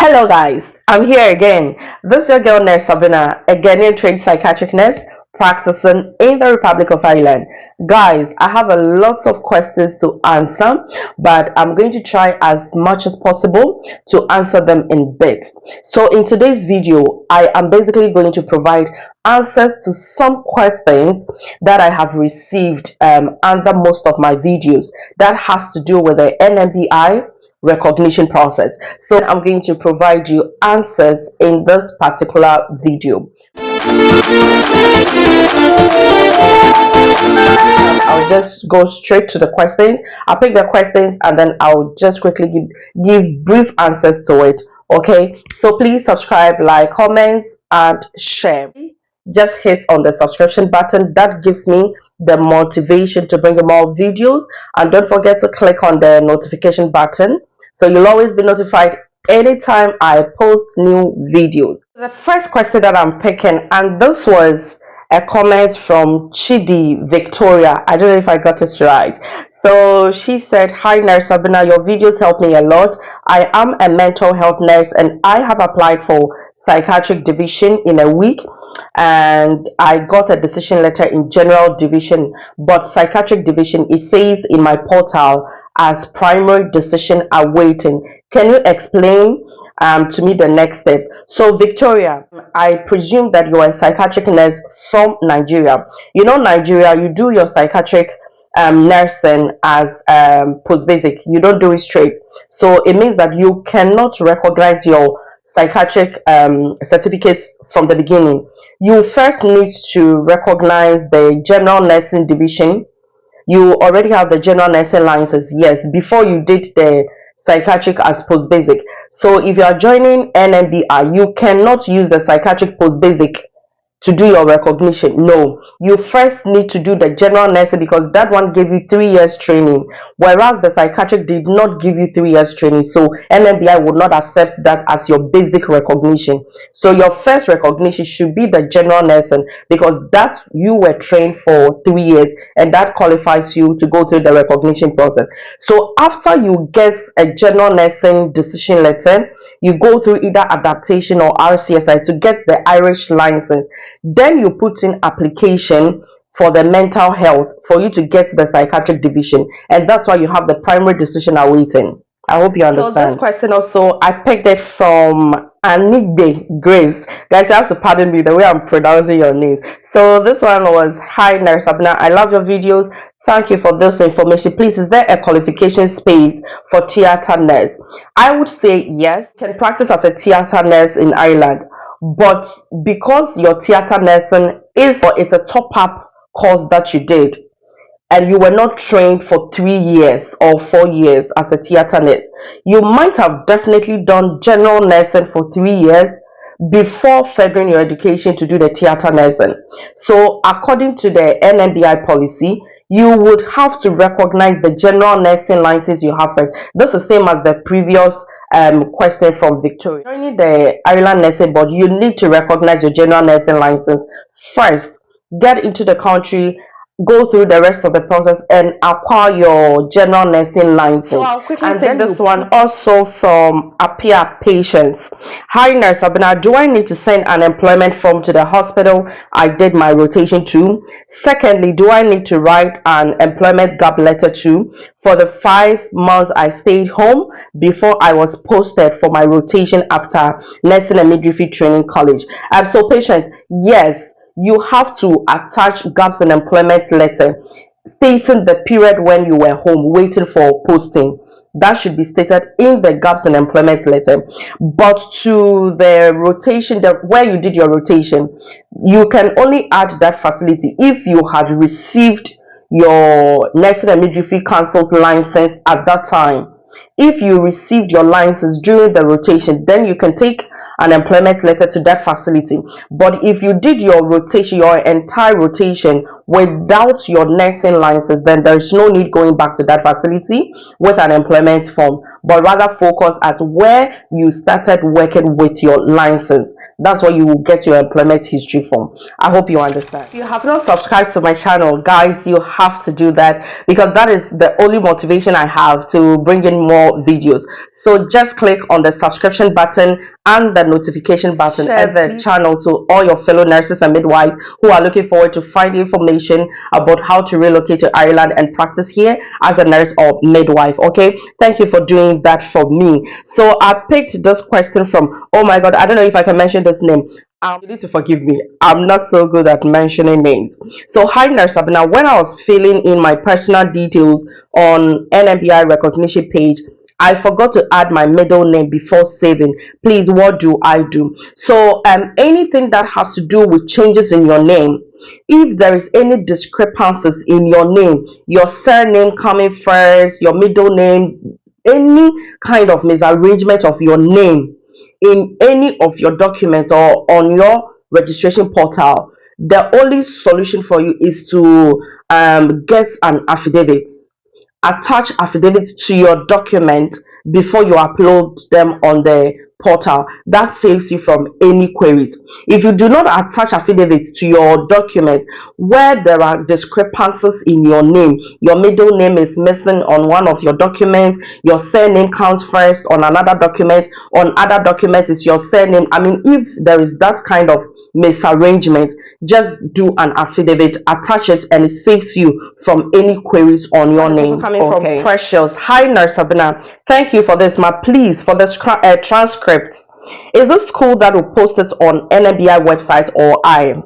Hello guys, I'm here again. This is your girl nurse Sabina, a Ghanaian trained psychiatric nurse practicing in the Republic of Ireland. Guys, I have a lot of questions to answer, but I'm going to try as much as possible to answer them in bits. So in today's video, I am basically going to provide answers to some questions that I have received under most of my videos that has to do with the Nmbi recognition process. So I'm going to provide you answers in this particular video. I'll just go straight to the questions. I'll pick the questions and then I'll just quickly give brief answers to it. Okay, so please subscribe, like, comment and share. Just hit on the subscription button. That gives me the motivation to bring you more videos, and don't forget to click on the notification button so you'll always be notified anytime I post new videos. The first question that I'm picking, and this was a comment from Chidi Victoria. I don't know if I got it right. So she said, "Hi Nurse Sabina, your videos help me a lot. I am a mental health nurse and I have applied for psychiatric division in a week, and I got a decision letter in general division, but psychiatric division, it says in my portal as primary decision awaiting. Can you explain to me the next steps?" So Victoria, I presume that you are a psychiatric nurse from Nigeria. You know, Nigeria, you do your psychiatric nursing as post basic. You don't do it straight, so it means that you cannot recognize your psychiatric certificates from the beginning. You first need to recognize the general nursing division. You already have the general nursing license, yes, before you did the psychiatric as post basic. So if you are joining NMBI, you cannot use the psychiatric post basic to do your recognition. No, you first need to do the general nursing, because that one gave you 3 years training, whereas the psychiatric did not give you 3 years training. So NMBI would not accept that as your basic recognition. So your first recognition should be the general nursing, because that you were trained for 3 years and that qualifies you to go through the recognition process. So after you get a general nursing decision letter, you go through either adaptation or RCSI to get the Irish license. Then you put in application for the mental health for you to get the psychiatric division, and that's why you have the primary decision awaiting. I hope you understand. So this question also, I picked it from Nmbi Grace. Guys, you have to pardon me the way I'm pronouncing your name. So this one was, "Hi Nurse Sabina, I love your videos. Thank you for this information. Please, is there a qualification space for theater nurse?" I would say yes, you can practice as a theater nurse in Ireland, but because your theater nursing it's a top-up course that you did, and you were not trained for 3 years or 4 years as a theater nurse, you might have definitely done general nursing for 3 years before furthering your education to do the theater nursing. So according to the NMBI policy, you would have to recognize the general nursing license you have first. This is the same as the previous question from Victoria. Joining the Ireland Nursing Board, you need to recognize your general nursing license first, get into the country, go through the rest of the process and acquire your general nursing license. So I'll quickly take this one also from Appear Patients. "Hi Nurse Sabina, do I need to send an employment form to the hospital I did my rotation to? Secondly, do I need to write an employment gap letter too for the 5 months I stayed home before I was posted for my rotation after nursing and midwifery training college?" So patients, yes, you have to attach gaps in employment letter stating the period when you were home waiting for posting. That should be stated in the gaps in employment letter. But to the rotation, where you did your rotation, you can only add that facility if you had received your nursing and midwifery council's license at that time. If you received your license during the rotation, then you can take an employment letter to that facility. But if you did your rotation, your entire rotation, without your nursing license, then there is no need going back to that facility with an employment form. but rather focus at where you started working with your license. That's where you will get your employment history from. I hope you understand. If you have not subscribed to my channel, guys, you have to do that, because that is the only motivation I have to bring in more videos. So just click on the subscription button and the notification button. Share the channel to all your fellow nurses and midwives who are looking forward to finding information about how to relocate to Ireland and practice here as a nurse or midwife. Okay, thank you for doing that for me. So I picked this question from, oh my god, I don't know if I can mention this name. You need to forgive me, I'm not so good at mentioning names. So hi Nurse Abena, when I was filling in my personal details on Nmbi recognition page, I forgot to add my middle name before saving. Please, what do I do? So anything that has to do with changes in your name, if there is any discrepancies in your name, your surname coming first, your middle name, any kind of misarrangement of your name in any of your documents or on your registration portal, the only solution for you is to get an affidavit. Attach affidavit to your document before you upload them on the portal. That saves you from any queries. If you do not attach affidavits to your document where there are discrepancies in your name, your middle name is missing on one of your documents, your surname comes first on another document, on other documents is your surname. I mean, if there is that kind of misarrangement, just do an affidavit, attach it, and it saves you from any queries on your name. Also coming from Precious. Hi Nurse Abena, thank you for this, ma. Please, for the transcript, is this school that will post it on NMBI website or I?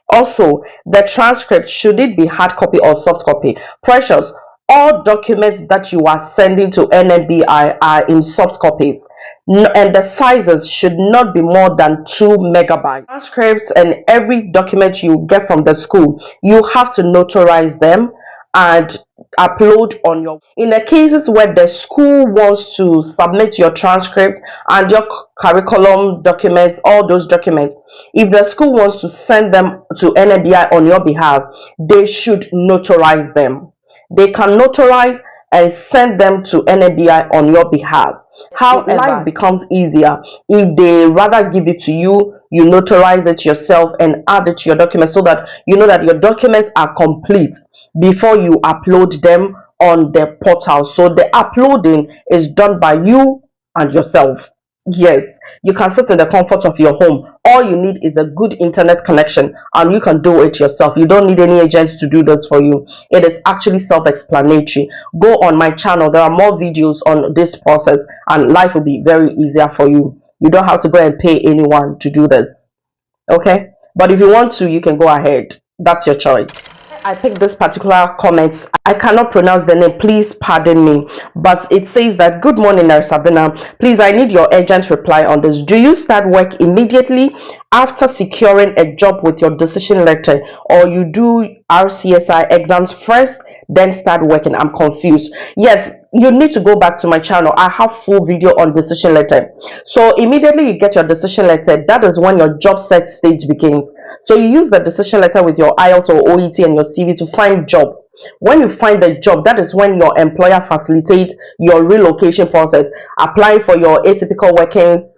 Also, the transcript, should it be hard copy or soft copy? Precious, all documents that you are sending to NMBI are in soft copies, and the sizes should not be more than 2 megabytes. Transcripts and every document you get from the school, you have to notarize them and upload on your. In the cases where the school wants to submit your transcript and your curriculum documents, all those documents, if the school wants to send them to NMBI on your behalf, they should notarize them. They can notarize and send them to NMBI on your behalf. However, life becomes easier if they rather give it to you, you notarize it yourself and add it to your documents, so that you know that your documents are complete before you upload them on the portal. So the uploading is done by you and yourself. Yes, you can sit in the comfort of your home. All you need is a good internet connection and you can do it yourself. You don't need any agents to do this for you. It is actually self-explanatory. Go on my channel, there are more videos on this process and life will be very easier for you. You don't have to go and pay anyone to do this. Okay, but if you want to, you can go ahead. That's your choice. I picked this particular comment. I cannot pronounce the name, please pardon me, but it says that, good morning Nurse Abena, please, I need your urgent reply on this. Do you start work immediately after securing a job with your decision letter, or you do RCSI exams first then start working? I'm confused. Yes, you need to go back to my channel. I have full video on decision letter. So immediately you get your decision letter, that is when your job search stage begins. So you use the decision letter with your IELTS or OET and your CV to find job. When you find the job, that is when your employer facilitates your relocation process. Apply for your atypical workings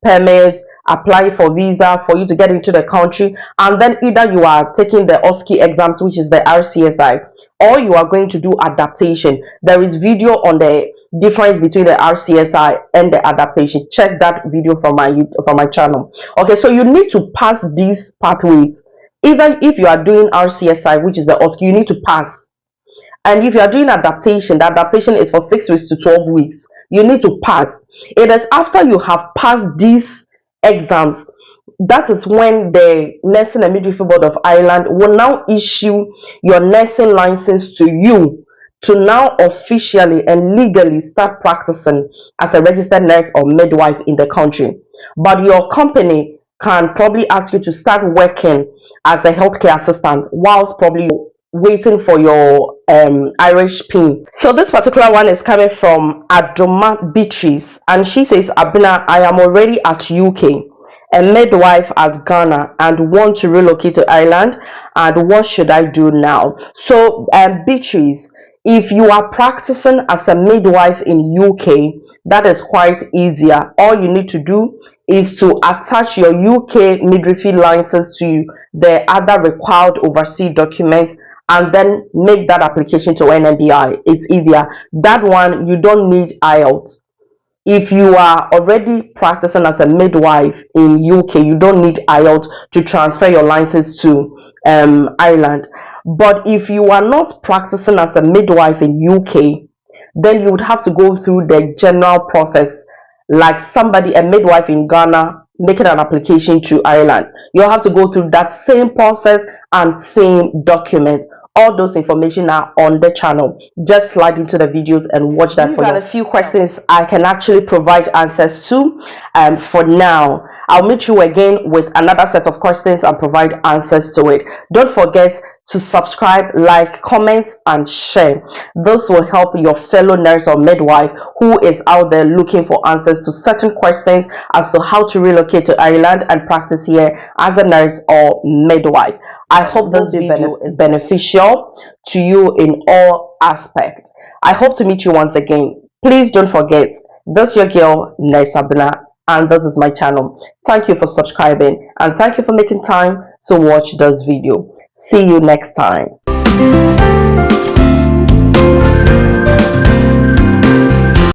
permits, apply for visa for you to get into the country, and then either you are taking the OSCE exams, which is the RCSI, or you are going to do adaptation. There is video on the difference between the RCSI and the adaptation. Check that video from my channel. Okay, so you need to pass these pathways. Even if you are doing RCSI, which is the OSCE, you need to pass. And if you are doing adaptation, the adaptation is for 6 weeks to 12 weeks. You need to pass. It is after you have passed these exams, that is when the Nursing and Midwifery Board of Ireland will now issue your nursing license to you to now officially and legally start practicing as a registered nurse or midwife in the country. But your company can probably ask you to start working as a healthcare assistant whilst probably waiting for your Irish PIN. So this particular one is coming from Adoma Beatrice, and she says, Abena, I am already at UK, a midwife at Ghana, and want to relocate to Ireland, and what should I do now? So Beatrice, If you are practicing as a midwife in UK, that is quite easier. All you need to do is to attach your UK midwifery license to the other required overseas documents and then make that application to Nmbi. It's easier. That one, you don't need IELTS. If you are already practicing as a midwife in UK, you don't need IELTS to transfer your license to Ireland. But if you are not practicing as a midwife in UK, then you would have to go through the general process, like somebody, a midwife in Ghana, making an application to Ireland. You'll have to go through that same process and same document. All those information are on the channel. Just slide into the videos and watch that. These are the few questions I can actually provide answers to. For now, I'll meet you again with another set of questions and provide answers to it. Don't forget to subscribe, like, comment, and share. This will help your fellow nurse or midwife who is out there looking for answers to certain questions as to how to relocate to Ireland and practice here as a nurse or midwife. I hope this video is beneficial to you in all aspects. I hope to meet you once again. Please don't forget, this is your girl, Nurse Abuna, and this is my channel. Thank you for subscribing and thank you for making time to watch this video. See you next time.